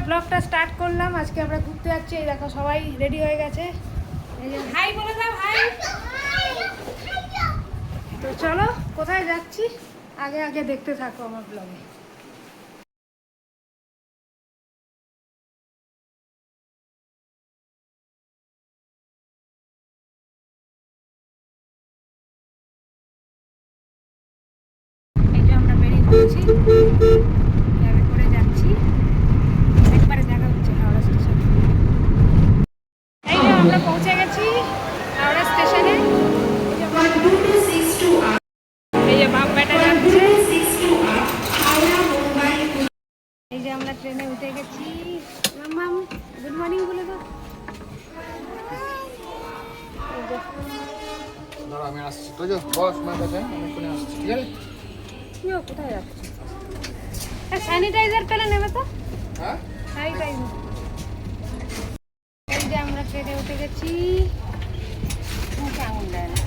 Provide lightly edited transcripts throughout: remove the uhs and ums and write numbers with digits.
ব্লগটা স্টার্ট করলাম। আজকে আমরা ঘুরতে যাচ্ছি। এই দেখো সবাই রেডি হয়ে গেছে। এই যে হাই বলে দাও, হাই। তো চলো কোথায় যাচ্ছি আগে আগে দেখতে থাকো আমার ব্লগে। এই যে আমরা বেরিয়ে পড়েছি, ক্যাবে করে যাচ্ছি। একবারে দেখা হচ্ছে হাওড়া স্টেশনে। এই যে আমরা পৌঁছে গেছি হাওড়া স্টেশনে। এই যে বাপ বেটা যাচ্ছে। এই যে আমরা ট্রেনে উঠে গেছি। মাম গুড মর্নিং বলে দাও। আমি আসছি তো, যে বস মা কাছে আমি কোনে আসছি, ঠিক আছে? তুইও কোথায় যাচ্ছিস? স্যানিটাইজার পেলে নেবে তো। হ্যাঁ স্যানিটাইজার। এই যে আমরা ট্রেনে উঠে গেছি। মুখে আঙুল দেয় না।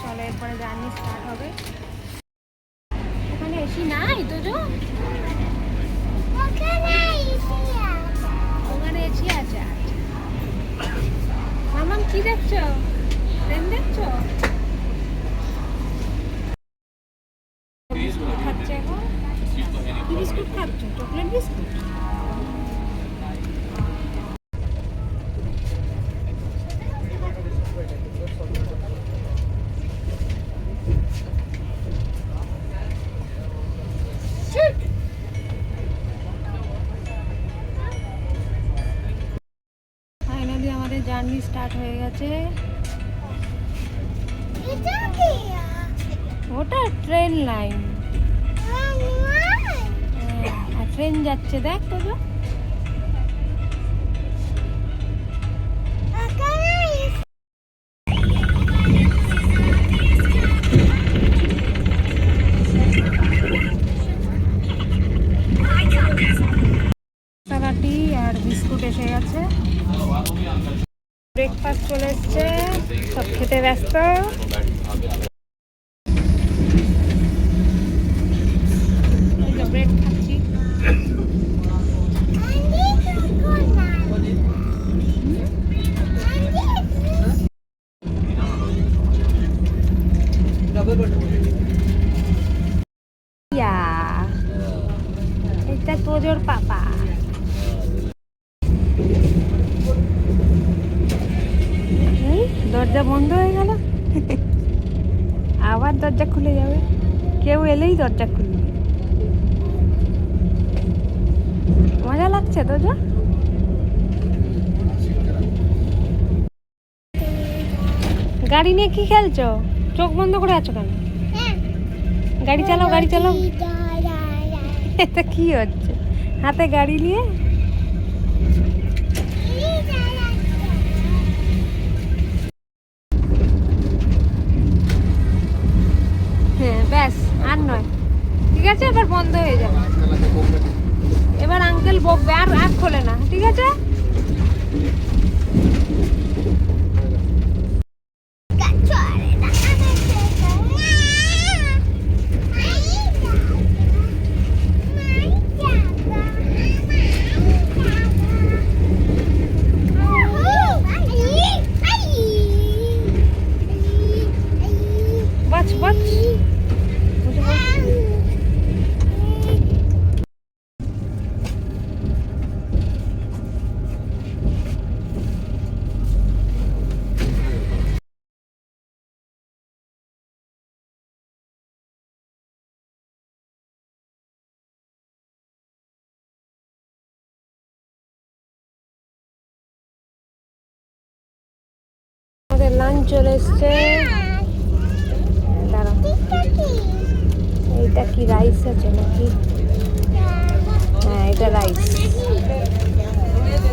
চলো এরপরে জার্নি স্টার্ট হবে। ওখানে এসি নাই তো যো, ওখানে এসি আছে। মামাম কি দেখছো? ট্রেন দেখছো? খাচ্ছে এখন। কি বিস্কুট খাচ্ছ? Chocolate biscuit. ফাইনালি আমাদের জার্নি স্টার্ট হয়ে গেছে। ওটা ট্রেন লাইন, আর ট্রেন যাচ্ছে দেখ তো যো। রাস্তাঘাটি আর বিস্কুট এসে গেছে। ব্রেকফাস্ট চলে এসছে, সব খেতে ব্যস্ত। ব্রেড খাচ্ছি। এটা তোজোর পাপা। দরজা বন্ধ হয়ে গেল, আবার দরজা খুলে যাবে। কেউ এলেই দরজা খুলবে। মজা লাগছে তোজো? গাড়ি নিয়ে কি খেলছো? চোখ বন্ধ করে আছো কেন? গাড়ি চালাও, গাড়ি চালাও। এটা কি হচ্ছে হাতে গাড়ি নিয়ে? হ্যাঁ ব্যাস, আর নয়। ঠিক আছে, এবার বন্ধ হয়ে যাবে। এবার আঙ্কেল বকবে, আর আর খোলে না। ঠিক আছে, বাচ বাচ। আমাদের লাঞ্চ চলে এসছে। দাঁড়াও, এইটা কি রাইস আছে নাকি? হ্যাঁ এটা রাইস।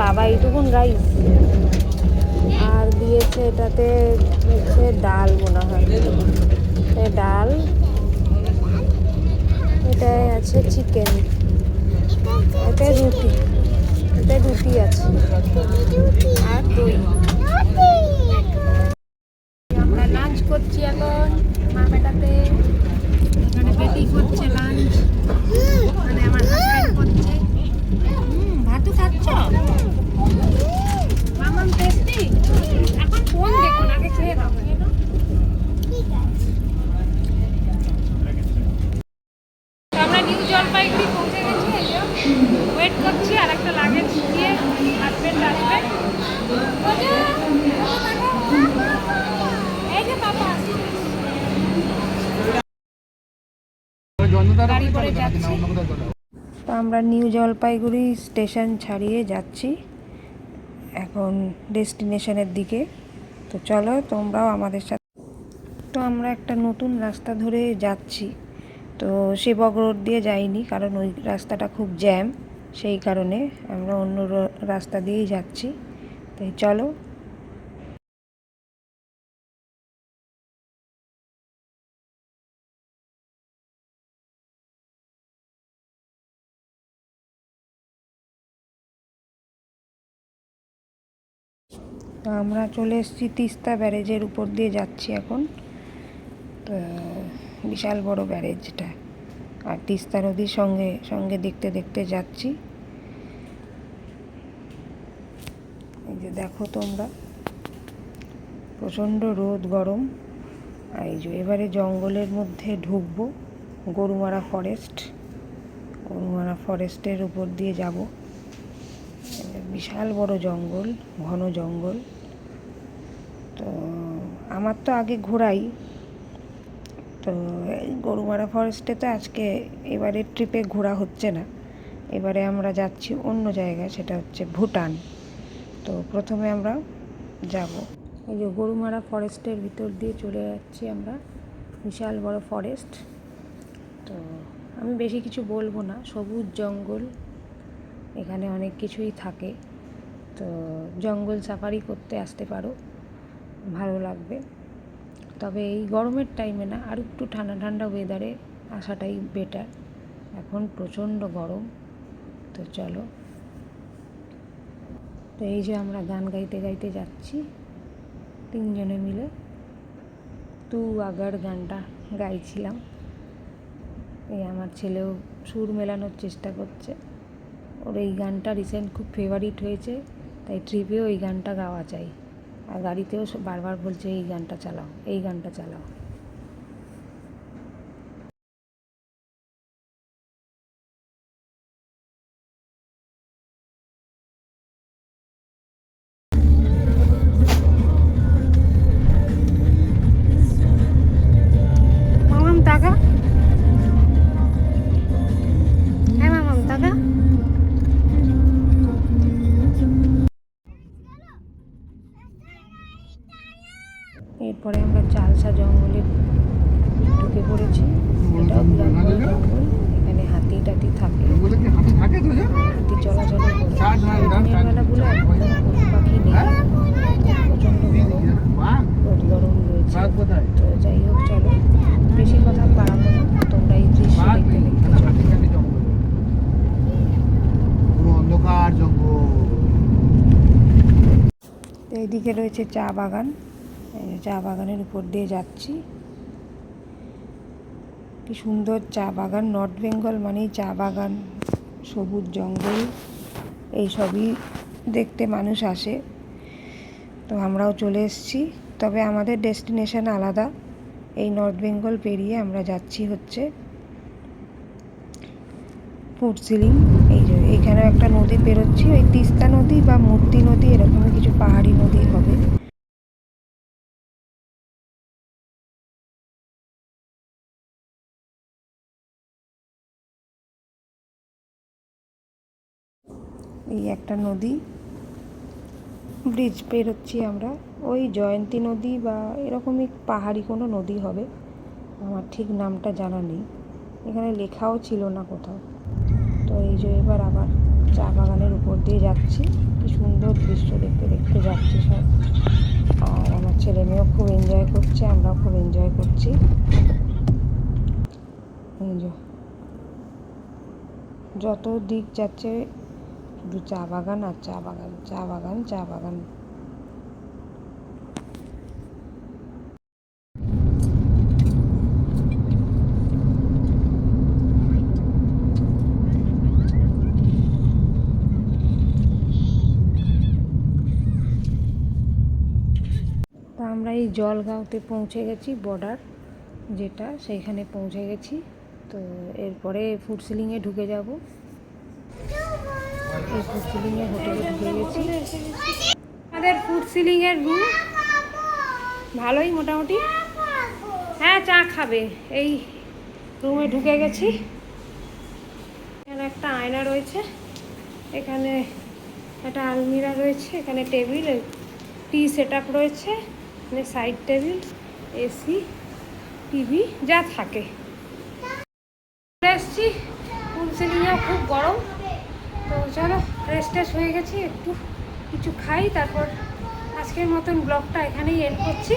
বাবা এইটুকুন রাইস। আর দিয়েছে এটাতে হচ্ছে ডাল মনে হয়। ডাল, এটাই আছে চিকেন, এতে রুটি, এতে রুটি আছে আর দই। আমরা লাঞ্চ করছি এখন মা বেটাতে। এখানে বেটি করছে লাঞ্চ, মানে আমার হাজব্যান্ড করছে। গাড়ি করে যাচ্ছি। অন্য কোথাও চলে যাও। তো আমরা নিউ জলপাইগুড়ি স্টেশন ছাড়িয়ে যাচ্ছি এখন ডেস্টিনেশনের দিকে। তো চলো তোমরাও আমাদের সাথে। তো আমরা একটা নতুন রাস্তা ধরে যাচ্ছি। তো সেবক রোড দিয়ে যাইনি, কারণ ওই রাস্তাটা খুব জ্যাম, সেই কারণে আমরা অন্য রাস্তা দিয়েই যাচ্ছি। তাই চলো। তো আমরা চলে এসেছি তিস্তা ব্যারেজের উপর দিয়ে যাচ্ছি এখন। তো বিশাল বড় ব্যারেজটা, আর তিস্তা নদীর সঙ্গে সঙ্গে দেখতে দেখতে যাচ্ছি। এই যে দেখো তোমরা, প্রচণ্ড রোদ গরম। আর এই যে এবারে জঙ্গলের মধ্যে ঢুকবো, গরুমারা ফরেস্টের উপর দিয়ে যাব। বিশাল বড় জঙ্গল, ঘন জঙ্গল। তো আমার তো আগে ঘোরাই, তো গরুমারা ফরেস্টে তো আজকে এবারের ট্রিপে ঘোরা হচ্ছে না। এবারে আমরা যাচ্ছি অন্য জায়গায়, সেটা হচ্ছে ভুটান। তো প্রথমে আমরা যাব এই যে গরুমারা ফরেস্টের ভিতর দিয়ে চলে যাচ্ছি আমরা। বিশাল বড় ফরেস্ট। তো আমি বেশি কিছু বলবো না, সবুজ জঙ্গল, এখানে অনেক কিছুই থাকে। তো জঙ্গল সাফারি করতে আসতে পারো, ভালো লাগবে। তবে এই গরমের টাইমে না, আর একটু ঠান্ডা ঠান্ডা ওয়েদারে আসাটাই বেটার। এখন প্রচণ্ড গরম। তো চলো। তো এই যে আমরা গান গাইতে গাইতে যাচ্ছি তিনজনে মিলে। তু আগার গানটা গাইছিলাম। এই আমার ছেলেও সুর মেলানোর চেষ্টা করছে। ওর এই গানটা রিসেন্ট খুব ফেভারিট হয়েছে, তাই ট্রিপেও এই গানটা গাওয়া চাই। আর গাড়িতেও বারবার বলছে এই গানটা চালাও, এই গানটা চালাও। মামাম টাকা, হ্যাঁ মামাম টাকা। এরপরে আমরা চালসা জঙ্গলে ঢুকে পড়েছি। এটাও বিরাট বড় জঙ্গল, এখানে হাতি টাতি থাকে, বলে কি হাতি থাকে তো যা? হাতি চলাচল করে। চার নয় গ্রাম দিনের বেলাগুলো একদম পশু পাখি নেই, প্রচণ্ড গরম, বাঘ রোদ গরম রয়েছে। বাঘ কোথায়? তো যাই হোক, চলো বেশি কথা বাড়াবো না, তোমরা এই দৃশ্য বাঘ দেখতে নেই, দেখতে চলো। হাতি থাকে জঙ্গল, পুরো অন্ধকার জঙ্গল। তো এইদিকে রয়েছে চা বাগান, চা বাগানের উপর দিয়ে যাচ্ছি। কি সুন্দর চা বাগান, নর্থ বেঙ্গল মানেই চা বাগান, সবুজ জঙ্গল, এই সবই দেখতে মানুষ আসে। তো আমরাও চলে এসেছি, তবে আমাদের ডেস্টিনেশন আলাদা। এই নর্থ বেঙ্গল পেরিয়ে আমরা যাচ্ছি হচ্ছে ফুটসিলিং। এই যে এইখানেও একটা নদী পেরোচ্ছি, ওই তিস্তা নদী বা মূর্তি নদী, এরকমই কিছু পাহাড়ি নদী হবে। এই একটা নদী, ব্রিজ পেরোচ্ছি আমরা। ওই জয়ন্তী নদী বা এরকমই পাহাড়ি কোনো নদী হবে, আমার ঠিক নামটা জানা নেই, এখানে লেখাও ছিল না কোথাও। তো এই যে এবার আবার চা বাগানের উপর দিয়ে যাচ্ছি। কি সুন্দর দৃশ্য দেখতে দেখতে যাচ্ছি সব। আর আমার ছেলে মেয়েও খুব এনজয় করছে, আমরাও খুব এনজয় করছি। এই যে যত দিক যাচ্ছে শুধু চা বাগান আর চা বাগান, চা বাগান, চা বাগান। তা আমরা এই জলগাঁওতে পৌঁছে গেছি, বর্ডার যেটা, সেইখানে পৌঁছে গেছি। তো এরপরে ফুটসিলিংয়ে ঢুকে যাব। এই ফুটসিলিংয়ে হোটেলে ঢুকে গেছি। আমাদের ফুটসিলিংয়ের রুম ভালোই মোটামুটি। হ্যাঁ চা খাবে, এই রুমে ঢুকে গেছি। এখানে একটা আয়না রয়েছে, এখানে একটা আলমিরা রয়েছে, এখানে টেবিল, টি সেট আপ রয়েছে, এখানে সাইড টেবিল, এসি, টিভি যা থাকে। চলে এসছি ফুলসিলিংয়েও খুব গরম, তো চলো ফ্রেশ ট্রেশ হয়ে গেছি, একটু কিছু খাই, তারপর আজকের মতন ব্লগটা এখানেই এন্ড করছি।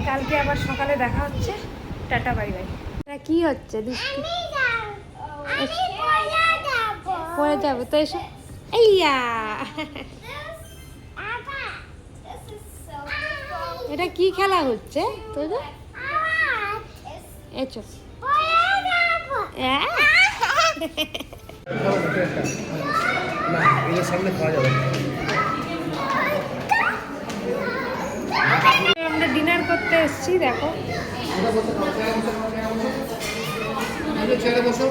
কালকে আবার সকালে দেখা হচ্ছে। Tata, bye bye. কি হচ্ছে পরে যাবো তো, এসো। এইয়া এটা কি খেলা হচ্ছে তোদের? এসো। না, এর সামনে খাওয়া যাবে। আমরা ডিনার করতে এসেছি, দেখো। চেয়ারে বসো।